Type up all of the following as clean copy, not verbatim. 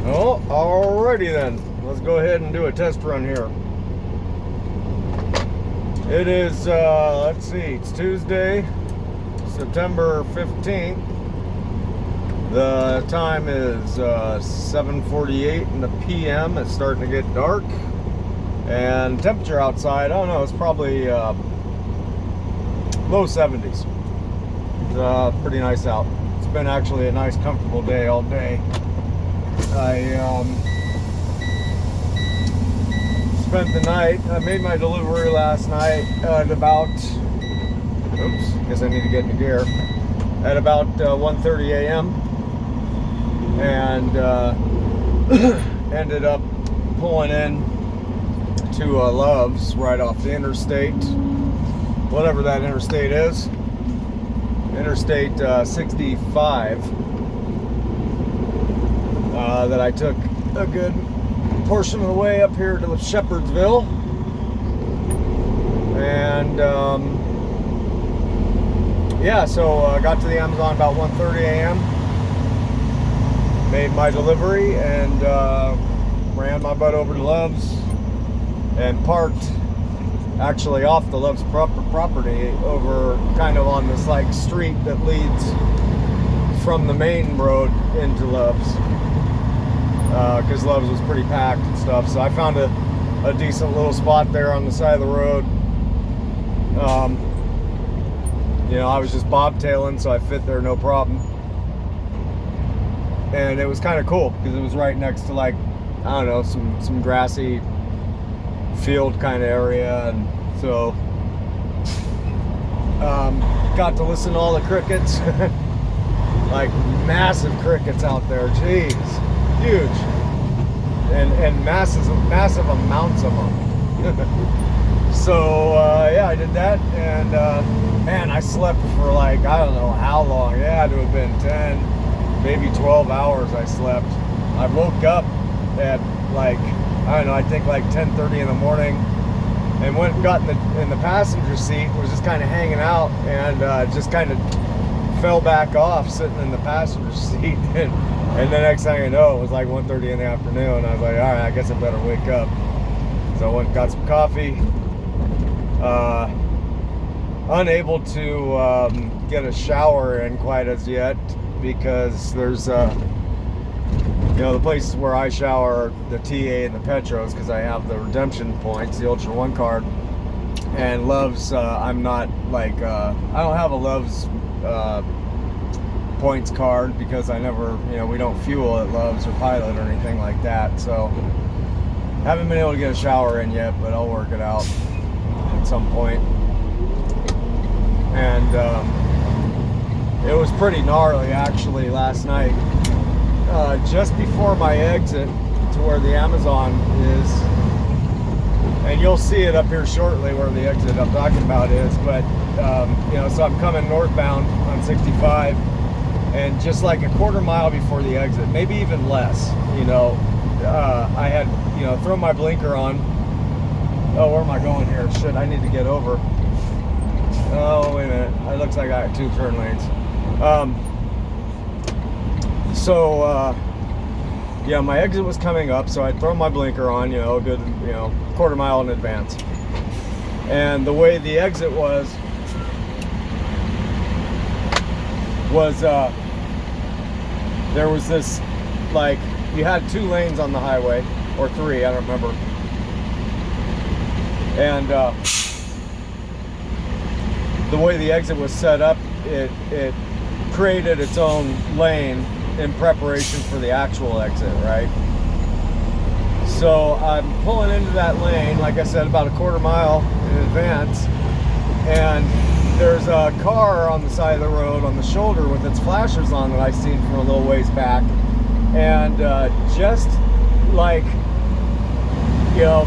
Oh, alrighty then. Let's go ahead and do a test run here. It is, let's see, it's Tuesday, September 15th. The time is 7:48 in the p.m. It's starting to get dark. And temperature outside, I don't know, it's probably low 70s. It's pretty nice out. It's been actually a nice, comfortable day all day. I spent the night. I made my delivery last night at about, oops, guess I need to get into gear, at about 1:30 a.m. and ended up pulling in to Love's right off the interstate, whatever that interstate is, Interstate 65. That I took a good portion of the way up here to Shepherdsville, and yeah, so I got to the Amazon about 1:30 a.m. Made my delivery and ran my butt over to Love's and parked actually off the Love's property over kind of on this like street that leads from the main road into Love's. Because Love's was pretty packed and stuff, so I found a decent little spot there on the side of the road. You know, I was just bobtailing, so I fit there no problem. And it was kind of cool because it was right next to, like, I don't know, some grassy field kind of area, and so got to listen to all the crickets. Like massive crickets out there, jeez. Huge, and massive amounts of them. So yeah, I did that, and man, I slept for like, I don't know how long. It had to have been 10, maybe 12 hours I slept. I woke up at like, I don't know, I think like 10:30 in the morning, and went and got in the passenger seat, was just kind of hanging out, and just kind of fell back off sitting in the passenger seat. And the next thing I know, it was like 1:30 in the afternoon. I was like, all right, I guess I better wake up. So I went and got some coffee. Unable to get a shower in quite as yet, because there's, you know, the places where I shower, the TA and the Petros, because I have the redemption points, the Ultra One card. And Love's, I'm not like, I don't have a Love's points card because I never, you know, we don't fuel at Love's or Pilot or anything like that, so haven't been able to get a shower in yet, but I'll work it out at some point. And it was pretty gnarly actually last night, just before my exit to where the Amazon is, and you'll see it up here shortly where the exit I'm talking about is, but you know, so I'm coming northbound on 65, and just like a quarter mile before the exit, maybe even less, you know, I had, you know, thrown my blinker on. Oh, where am I going here? Shit, I need to get over. Oh, wait a minute. It looks like I got 2 turn lanes. Yeah, my exit was coming up, so I'd thrown my blinker on, you know, a good, you know, quarter mile in advance. And the way the exit was there was this, like, you had 2 lanes on the highway, or 3, I don't remember. And the way the exit was set up, it created its own lane in preparation for the actual exit, right? So I'm pulling into that lane, like I said, about a quarter mile in advance, and there's a car on the side of the road on the shoulder with its flashers on that I seen from a little ways back, and just like, you know,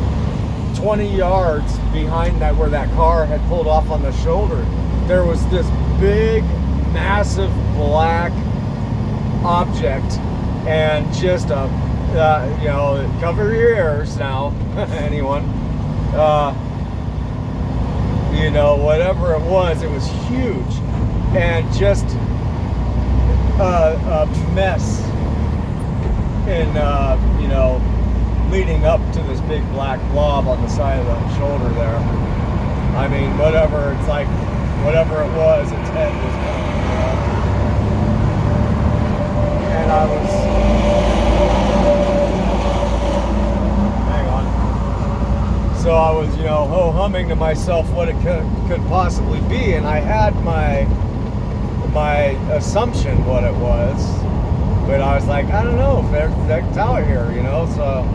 20 yards behind that, where that car had pulled off on the shoulder, there was this big, massive black object, and just a, you know, cover your ears now, anyone, you know, whatever it was huge, and just a mess you know, leading up to this big black blob on the side of the shoulder there. I mean, whatever, it's like, whatever it was, its head was gone, you know? And I was, hang on. So I was, you know, ho-humming to myself what it could possibly be, and I had my assumption what it was, but I was like, I don't know if they're out here, you know, so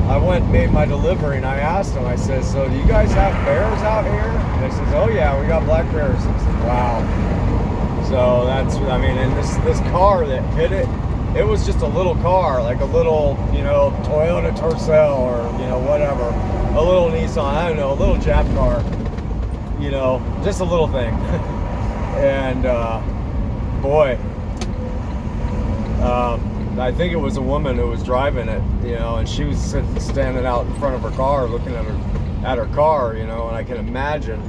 I went and made my delivery, and I asked them, I said, so do you guys have bears out here? And they said, oh yeah, we got black bears. I said, wow. So that's, I mean, and this car that hit it, it was just a little car, like a little, you know, Toyota Tercel or, you know, whatever, a little Nissan, I don't know, a little Jap car, you know, just a little thing. And boy, I think it was a woman who was driving it, you know, and she was standing out in front of her car looking at her car, you know, and I can imagine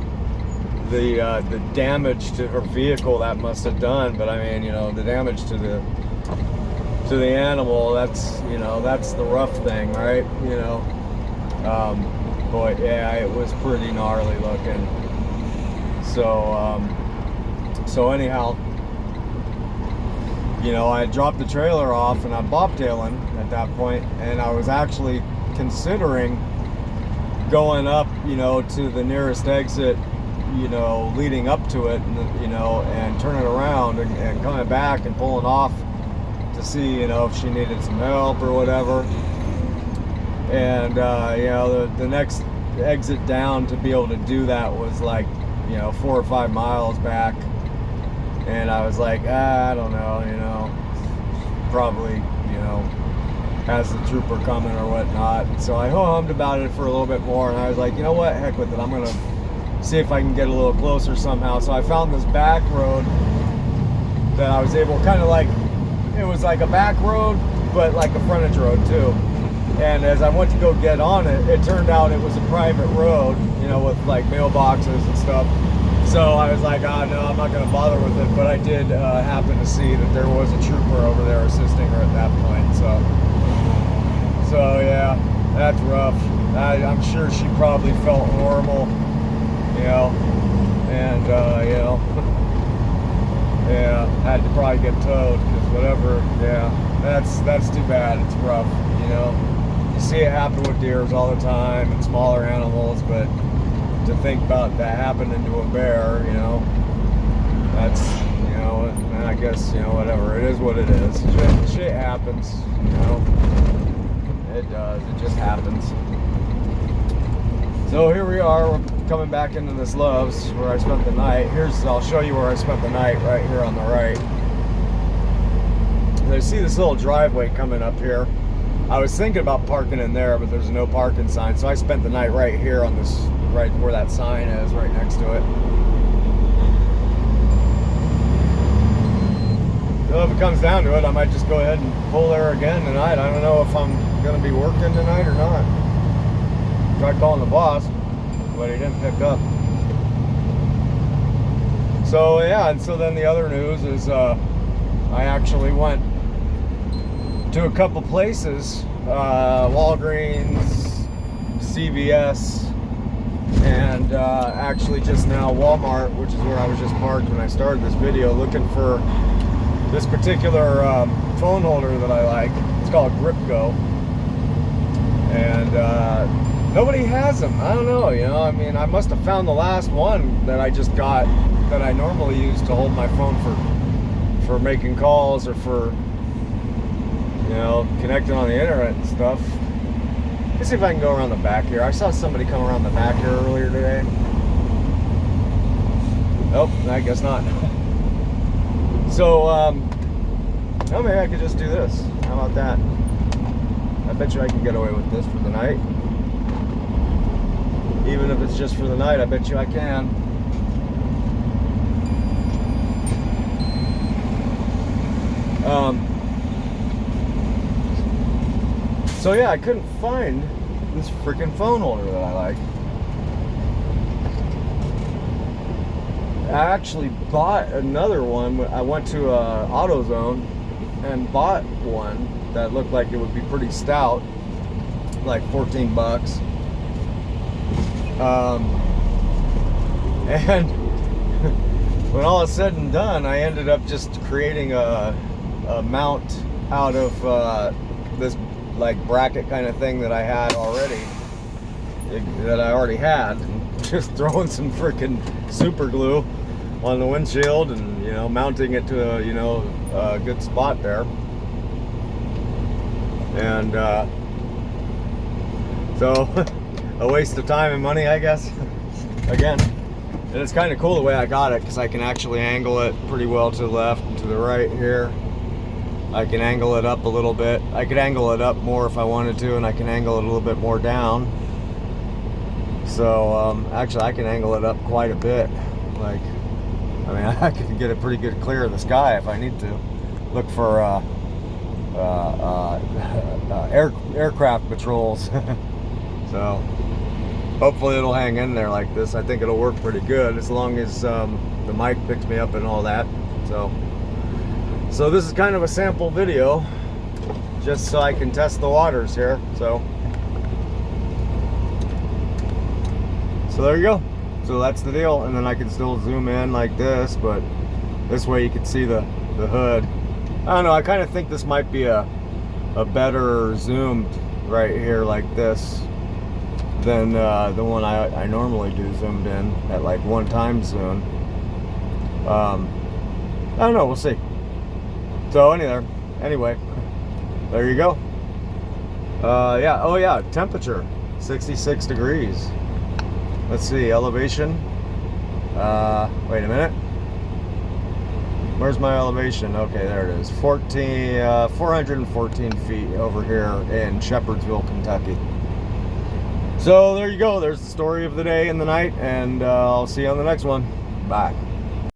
the damage to her vehicle that must have done. But I mean, you know, the damage to the animal, that's, you know, that's the rough thing, right? You know, boy, yeah, it was pretty gnarly looking. So anyhow, you know, I dropped the trailer off and I'm bobtailing at that point, and I was actually considering going up, you know, to the nearest exit, you know, leading up to it, and, you know, and turning around and coming back and pulling off to see, you know, if she needed some help or whatever. And, you know, the next exit down to be able to do that was like, you know, 4 or 5 miles back. And I was like, I don't know, you know, probably, you know, has the trooper coming or whatnot. And so I ho-hummed about it for a little bit more, and I was like, you know what, heck with it, I'm gonna see if I can get a little closer somehow. So I found this back road that I was able, kind of like, it was like a back road, but like a frontage road too. And as I went to go get on it, it turned out it was a private road, you know, with like mailboxes and stuff. So I was like, oh no, I'm not going to bother with it. But I did happen to see that there was a trooper over there assisting her at that point. So yeah, that's rough. I'm sure she probably felt horrible, you know, and you know, yeah, had to probably get towed because whatever. Yeah, that's too bad. It's rough, you know. You see it happen with deers all the time and smaller animals, but to think about that happening to a bear, you know, that's, you know, and I guess, you know, whatever, it is what it is. Shit happens, you know, it does, it just happens. So here we are, we're coming back into this Love's where I spent the night. I'll show you where I spent the night, right here on the right. I see this little driveway coming up here. I was thinking about parking in there, but there's no parking sign, so I spent the night right here on this, right where that sign is, right next to it. So if it comes down to it, I might just go ahead and pull there again tonight. I don't know if I'm going to be working tonight or not. Tried calling the boss, but he didn't pick up. So yeah, and so then the other news is I actually went to a couple places, Walgreens, CVS, and actually just now Walmart, which is where I was just parked when I started this video, looking for this particular phone holder that I like. It's called GripGo, and nobody has them. I don't know, you know, I mean, I must have found the last one that I just got that I normally use to hold my phone for making calls or for, you know, connecting on the internet and stuff. Let's see if I can go around the back here. I saw somebody come around the back here earlier today. Nope, I guess not. So, oh, maybe I could just do this. How about that? I bet you I can get away with this for the night. Even if it's just for the night, I bet you I can. So yeah, I couldn't find this freaking phone holder that I like. I actually bought another one. I went to AutoZone and bought one that looked like it would be pretty stout, like 14 bucks. And when all is said and done, I ended up just creating a mount out of this like bracket kind of thing that I had already, just throwing some freaking super glue on the windshield and, you know, mounting it to a, you know, a good spot there. And so a waste of time and money, I guess, again. And it's kind of cool the way I got it, because I can actually angle it pretty well to the left and to the right here. I can angle it up a little bit. I could angle it up more if I wanted to, and I can angle it a little bit more down. So actually I can angle it up quite a bit. Like, I mean, I can get a pretty good clear of the sky if I need to. Look for aircraft patrols. So hopefully it'll hang in there like this. I think it'll work pretty good as long as the mic picks me up and all that. So this is kind of a sample video, just so I can test the waters here. So there you go. So that's the deal. And then I can still zoom in like this, but this way you can see the hood. I don't know, I kind of think this might be a better zoomed right here like this than the one I normally do zoomed in at like 1x zoom. I don't know, we'll see. So anyway, there you go. Yeah, oh yeah, temperature 66 degrees. Let's see, elevation. Wait a minute. Where's my elevation? Okay, there it is. 414 feet over here in Shepherdsville, Kentucky. So there you go. There's the story of the day and the night, and I'll see you on the next one. Bye.